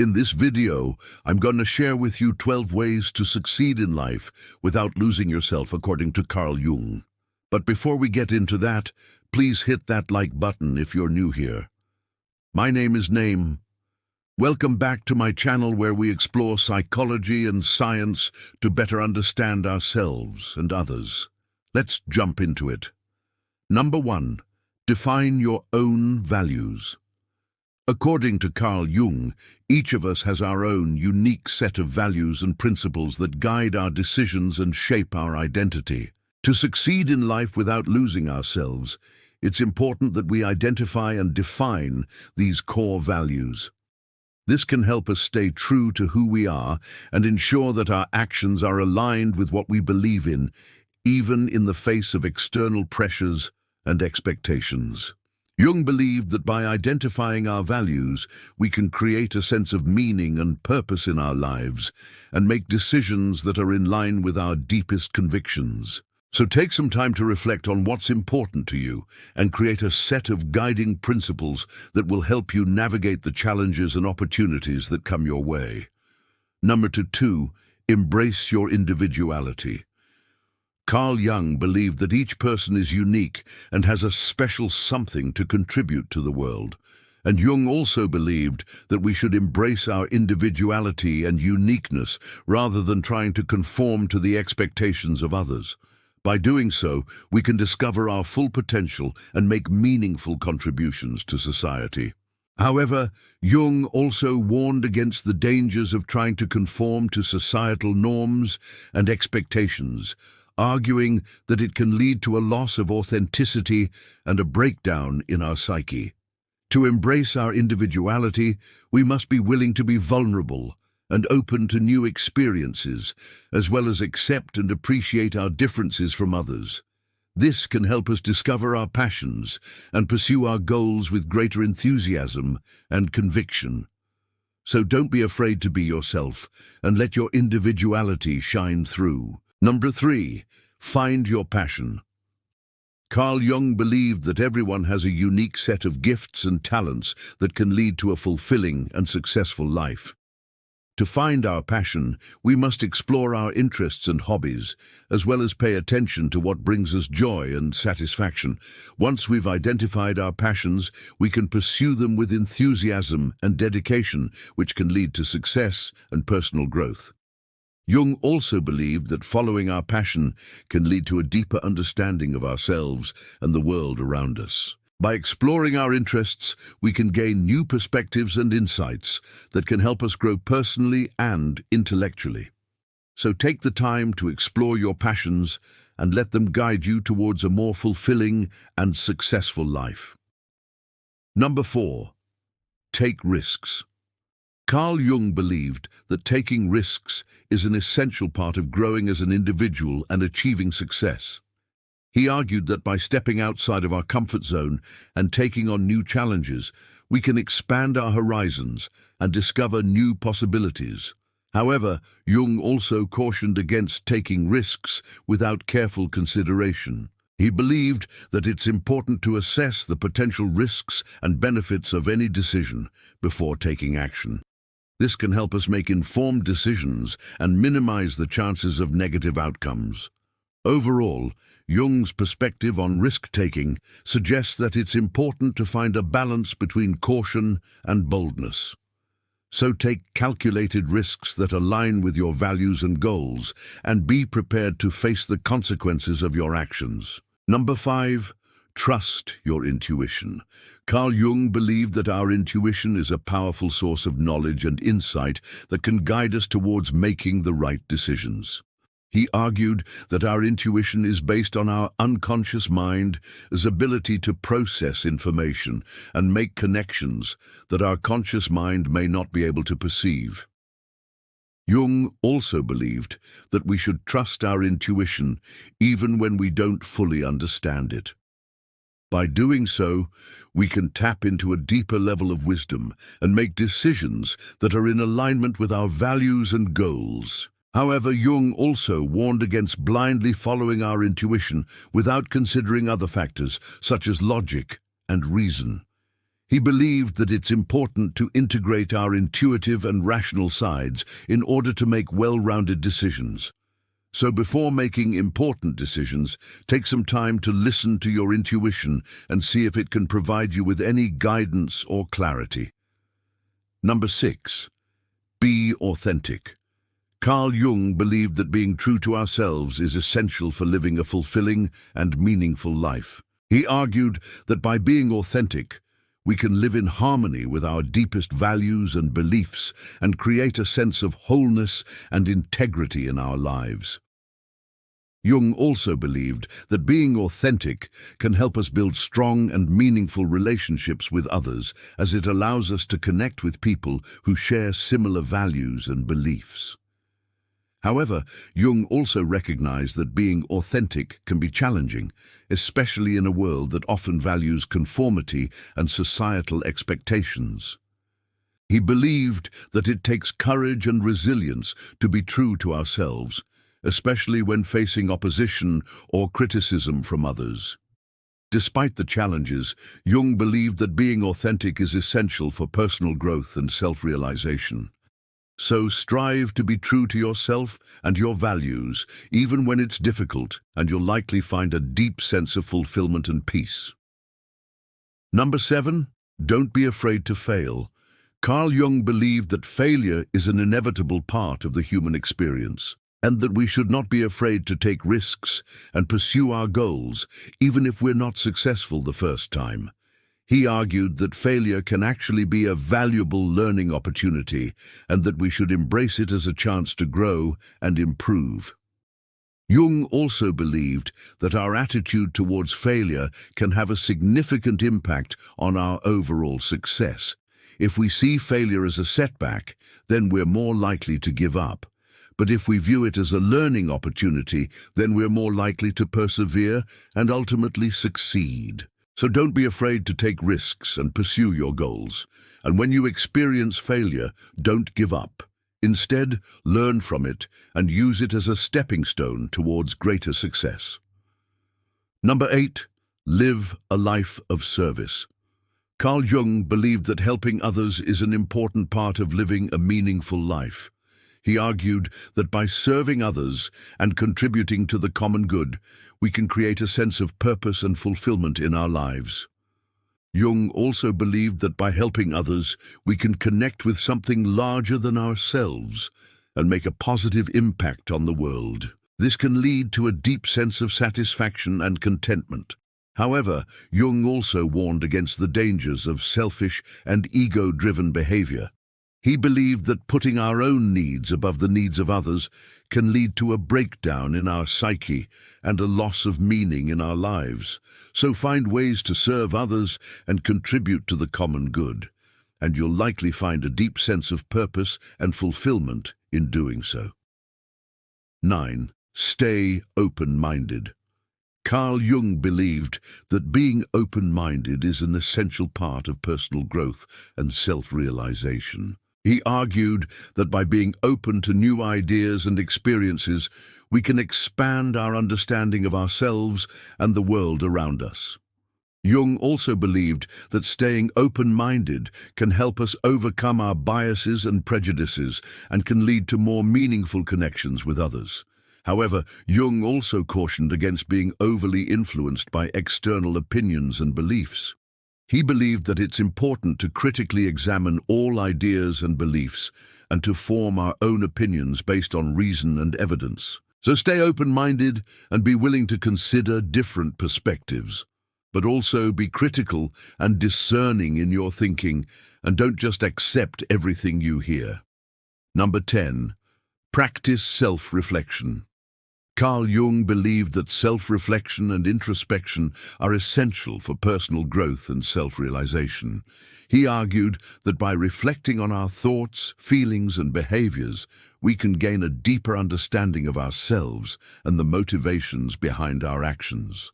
In this video, I'm going to share with you 12 ways to succeed in life without losing yourself, according to Carl Jung. But before we get into that, please hit that like button if you're new here. My name is Naim. Welcome back to my channel where we explore psychology and science to better understand ourselves and others. Let's jump into it. Number 1. Define your own values. According to Carl Jung, each of us has our own unique set of values and principles that guide our decisions and shape our identity. To succeed in life without losing ourselves, it's important that we identify and define these core values. This can help us stay true to who we are and ensure that our actions are aligned with what we believe in, even in the face of external pressures and expectations. Jung believed that by identifying our values, we can create a sense of meaning and purpose in our lives and make decisions that are in line with our deepest convictions. So take some time to reflect on what's important to you and create a set of guiding principles that will help you navigate the challenges and opportunities that come your way. Number 2, embrace your individuality. Carl Jung believed that each person is unique and has a special something to contribute to the world. And Jung also believed that we should embrace our individuality and uniqueness rather than trying to conform to the expectations of others. By doing so, we can discover our full potential and make meaningful contributions to society. However, Jung also warned against the dangers of trying to conform to societal norms and expectations, arguing that it can lead to a loss of authenticity and a breakdown in our psyche. To embrace our individuality, we must be willing to be vulnerable and open to new experiences, as well as accept and appreciate our differences from others. This can help us discover our passions and pursue our goals with greater enthusiasm and conviction. So don't be afraid to be yourself and let your individuality shine through. Number 3, find your passion. Carl Jung believed that everyone has a unique set of gifts and talents that can lead to a fulfilling and successful life. To find our passion, we must explore our interests and hobbies, as well as pay attention to what brings us joy and satisfaction. Once we've identified our passions, we can pursue them with enthusiasm and dedication, which can lead to success and personal growth. Jung also believed that following our passion can lead to a deeper understanding of ourselves and the world around us. By exploring our interests, we can gain new perspectives and insights that can help us grow personally and intellectually. So take the time to explore your passions and let them guide you towards a more fulfilling and successful life. Number 4, take risks. Carl Jung believed that taking risks is an essential part of growing as an individual and achieving success. He argued that by stepping outside of our comfort zone and taking on new challenges, we can expand our horizons and discover new possibilities. However, Jung also cautioned against taking risks without careful consideration. He believed that it's important to assess the potential risks and benefits of any decision before taking action. This can help us make informed decisions and minimize the chances of negative outcomes. Overall, Jung's perspective on risk-taking suggests that it's important to find a balance between caution and boldness. So take calculated risks that align with your values and goals, and be prepared to face the consequences of your actions. Number 5, trust your intuition. Carl Jung believed that our intuition is a powerful source of knowledge and insight that can guide us towards making the right decisions. He argued that our intuition is based on our unconscious mind's ability to process information and make connections that our conscious mind may not be able to perceive. Jung also believed that we should trust our intuition even when we don't fully understand it. By doing so, we can tap into a deeper level of wisdom and make decisions that are in alignment with our values and goals. However, Jung also warned against blindly following our intuition without considering other factors, such as logic and reason. He believed that it's important to integrate our intuitive and rational sides in order to make well-rounded decisions. So before making important decisions, take some time to listen to your intuition and see if it can provide you with any guidance or clarity. Number 6. Be authentic. Carl Jung believed that being true to ourselves is essential for living a fulfilling and meaningful life. He argued that by being authentic, we can live in harmony with our deepest values and beliefs and create a sense of wholeness and integrity in our lives. Jung also believed that being authentic can help us build strong and meaningful relationships with others, as it allows us to connect with people who share similar values and beliefs. However, Jung also recognized that being authentic can be challenging, especially in a world that often values conformity and societal expectations. He believed that it takes courage and resilience to be true to ourselves, especially when facing opposition or criticism from others. Despite the challenges, Jung believed that being authentic is essential for personal growth and self-realization. So strive to be true to yourself and your values, even when it's difficult, and you'll likely find a deep sense of fulfillment and peace. Number 7. Don't be afraid to fail. Carl Jung believed that failure is an inevitable part of the human experience, and that we should not be afraid to take risks and pursue our goals, even if we're not successful the first time. He argued that failure can actually be a valuable learning opportunity and that we should embrace it as a chance to grow and improve. Jung also believed that our attitude towards failure can have a significant impact on our overall success. If we see failure as a setback, then we're more likely to give up. But if we view it as a learning opportunity, then we're more likely to persevere and ultimately succeed. So don't be afraid to take risks and pursue your goals. And when you experience failure, don't give up. Instead, learn from it and use it as a stepping stone towards greater success. Number 8. Live a life of service. Carl Jung believed that helping others is an important part of living a meaningful life. He argued that by serving others and contributing to the common good, we can create a sense of purpose and fulfillment in our lives. Jung also believed that by helping others, we can connect with something larger than ourselves and make a positive impact on the world. This can lead to a deep sense of satisfaction and contentment. However, Jung also warned against the dangers of selfish and ego-driven behavior. He believed that putting our own needs above the needs of others can lead to a breakdown in our psyche and a loss of meaning in our lives. So find ways to serve others and contribute to the common good, and you'll likely find a deep sense of purpose and fulfillment in doing so. 9. Stay open-minded. Carl Jung believed that being open-minded is an essential part of personal growth and self-realization. He argued that by being open to new ideas and experiences, we can expand our understanding of ourselves and the world around us. Jung also believed that staying open-minded can help us overcome our biases and prejudices and can lead to more meaningful connections with others. However, Jung also cautioned against being overly influenced by external opinions and beliefs. He believed that it's important to critically examine all ideas and beliefs and to form our own opinions based on reason and evidence. So stay open-minded and be willing to consider different perspectives, but also be critical and discerning in your thinking and don't just accept everything you hear. Number 10. Practice self-reflection. Carl Jung believed that self-reflection and introspection are essential for personal growth and self-realization. He argued that by reflecting on our thoughts, feelings, and behaviors, we can gain a deeper understanding of ourselves and the motivations behind our actions.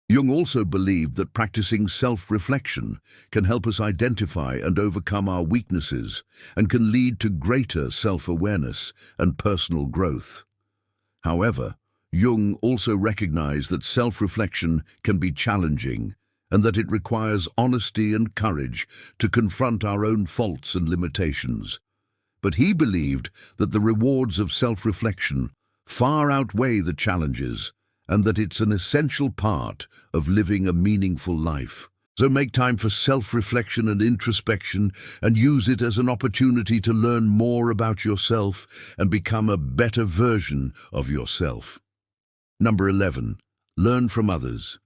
Jung also believed that practicing self-reflection can help us identify and overcome our weaknesses and can lead to greater self-awareness and personal growth. However, Jung also recognized that self-reflection can be challenging and that it requires honesty and courage to confront our own faults and limitations. But he believed that the rewards of self-reflection far outweigh the challenges, and that it's an essential part of living a meaningful life. So make time for self-reflection and introspection, and use it as an opportunity to learn more about yourself and become a better version of yourself. Number 11. Learn from others.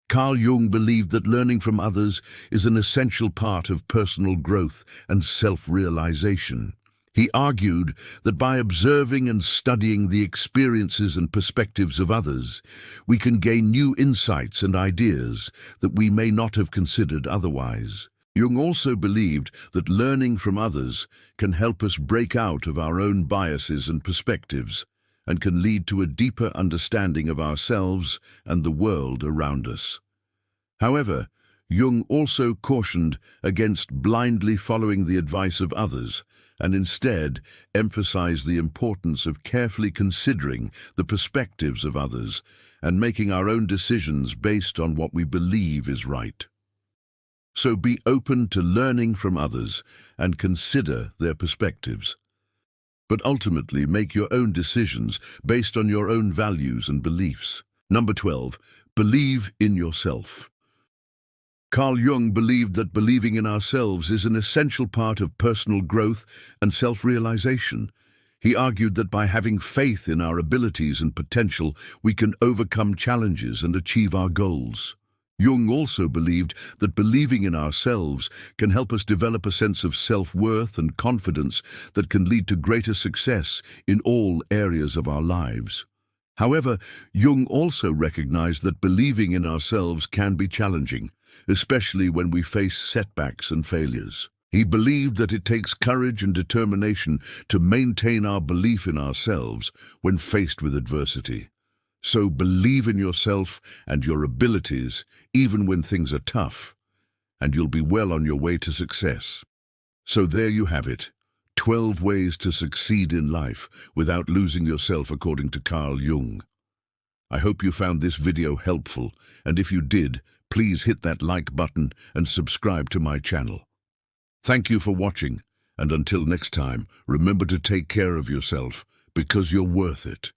Carl Jung believed that learning from others is an essential part of personal growth and self-realization. He argued that by observing and studying the experiences and perspectives of others, we can gain new insights and ideas that we may not have considered otherwise. Jung also believed that learning from others can help us break out of our own biases and perspectives, and can lead to a deeper understanding of ourselves and the world around us. However, Jung also cautioned against blindly following the advice of others, and instead emphasized the importance of carefully considering the perspectives of others and making our own decisions based on what we believe is right. So be open to learning from others and consider their perspectives. But ultimately make your own decisions based on your own values and beliefs. Number 12. Believe in yourself. Carl Jung believed that believing in ourselves is an essential part of personal growth and self-realization. He argued that by having faith in our abilities and potential, we can overcome challenges and achieve our goals. Jung also believed that believing in ourselves can help us develop a sense of self-worth and confidence that can lead to greater success in all areas of our lives. However, Jung also recognized that believing in ourselves can be challenging, especially when we face setbacks and failures. He believed that it takes courage and determination to maintain our belief in ourselves when faced with adversity. So believe in yourself and your abilities, even when things are tough, and you'll be well on your way to success. So there you have it, 12 ways to succeed in life without losing yourself, according to Carl Jung. I hope you found this video helpful, and if you did, please hit that like button and subscribe to my channel. Thank you for watching, and until next time, remember to take care of yourself, because you're worth it.